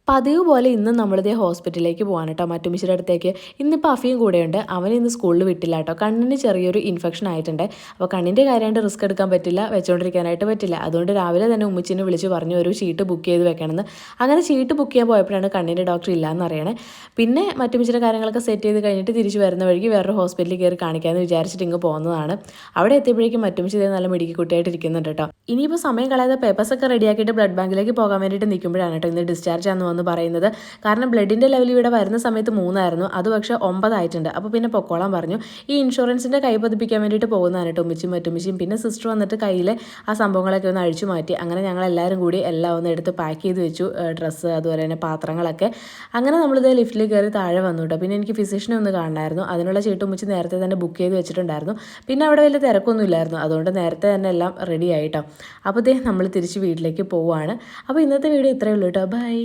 പതിവ് പോലെ ഇന്ന് നമ്മളിതേ ഹോസ്പിറ്റലിലേക്ക് പോകാൻ കേട്ടോ, മറ്റുമിച്ചിയുടെ അടുത്തേക്ക്. ഇന്നിപ്പോൾ അഫിയും കൂടെയുണ്ട്. അവനെ ഇന്ന് സ്കൂളിൽ വിട്ടില്ല കേട്ടോ, കണ്ണിന് ചെറിയൊരു ഇൻഫെക്ഷൻ ആയിട്ടുണ്ട്. അപ്പോൾ കണ്ണിൻ്റെ കാര്യമായിട്ട് റിസ്ക് എടുക്കാൻ പറ്റില്ല, വെച്ചുകൊണ്ടിരിക്കാനായിട്ട് പറ്റില്ല. അതുകൊണ്ട് രാവിലെ തന്നെ ഉമ്മച്ചിനെ വിളിച്ച് പറഞ്ഞു ഒരു ഷീറ്റ് ബുക്ക് ചെയ്ത് വെക്കണമെന്ന്. അങ്ങനെ ഷീറ്റ് ബുക്ക് ചെയ്യാൻ പോയപ്പോഴാണ് കണ്ണിൻ്റെ ഡോക്ടർ ഇല്ലയെന്ന് അറിയണേ. പിന്നെ മറ്റുമിച്ചിയുടെ കാര്യങ്ങളൊക്കെ സെറ്റ് ചെയ്ത് കഴിഞ്ഞിട്ട് തിരിച്ച് വരുന്ന വഴിക്ക് വേറൊരു ഹോസ്പിറ്റലിൽ കയറി കാണിക്കാമെന്ന് വിചാരിച്ചിട്ട് ഇങ്ങ് പോകുന്നതാണ്. അവിടെ എത്തിയപ്പോഴേക്കും മറ്റുമിച്ചി ഇതേ നല്ല മിടുക്കി കുട്ടിയായിട്ട് ഇരിക്കുന്നുണ്ട് കേട്ടോ. ഇനിയിപ്പോൾ സമയം കളയാതെ പേപ്പേഴ്സൊക്കെ റെഡിയാക്കിയിട്ട് ബ്ലഡ് ബാങ്കിലേക്ക് പോകാൻ വേണ്ടിയിട്ട് നിൽക്കുമ്പോഴാണ് കേട്ടോ ഇന്ന് ഡിസ്ചാർജ് ആണെന്ന് വന്ന് പറയുന്നത്. കാരണം ബ്ലഡിൻ്റെ ലെവൽ ഇവിടെ വരുന്ന സമയത്ത് 3 ആയിരുന്നു, അത് പക്ഷേ 9 ആയിട്ടുണ്ട്. അപ്പോൾ പിന്നെ പൊക്കോളാൻ പറഞ്ഞു. ഈ ഇൻഷുറൻസിൻ്റെ കൈ പതിപ്പിക്കാൻ വേണ്ടിയിട്ട് പോകുന്നതാണ് കേട്ടോ ഉമ്മച്ചിയും മറ്റുമിച്ചിയും. പിന്നെ സിസ്റ്റർ വന്നിട്ട് കയ്യിൽ ആ സംഭവങ്ങളൊക്കെ ഒന്ന് അഴിച്ചു മാറ്റി. അങ്ങനെ ഞങ്ങൾ എല്ലാവരും കൂടി എല്ലാം ഒന്ന് എടുത്ത് പാക്ക് ചെയ്ത് വെച്ചു, ഡ്രസ്സ് അതുപോലെ തന്നെ പാത്രങ്ങളൊക്കെ. അങ്ങനെ നമ്മളിത് ലിഫ്റ്റിൽ കയറി താഴെ വന്നു കേട്ടോ. പിന്നെ എനിക്ക് ഫിസിഷ്യനെ ഒന്ന് കാണണമായിരുന്നു, അതിനുള്ള ചീട്ട് ഉമ്മച്ചി നേരത്തെ തന്നെ ബുക്ക് ചെയ്ത് വെച്ചിട്ടുണ്ടായിരുന്നു. പിന്നെ അവിടെ വലിയ തിരക്കൊന്നും ഇല്ലായിരുന്നു, അതുകൊണ്ട് നേരത്തെ തന്നെ എല്ലാം റെഡി ആയിട്ടോ. അപ്പോൾ നമ്മൾ തിരിച്ച് വീട്ടിലേക്ക് പോവുകയാണ്. അപ്പോൾ ഇന്നത്തെ വീഡിയോ ഇത്രയേ ഉള്ളൂ കേട്ടോ. ബൈ.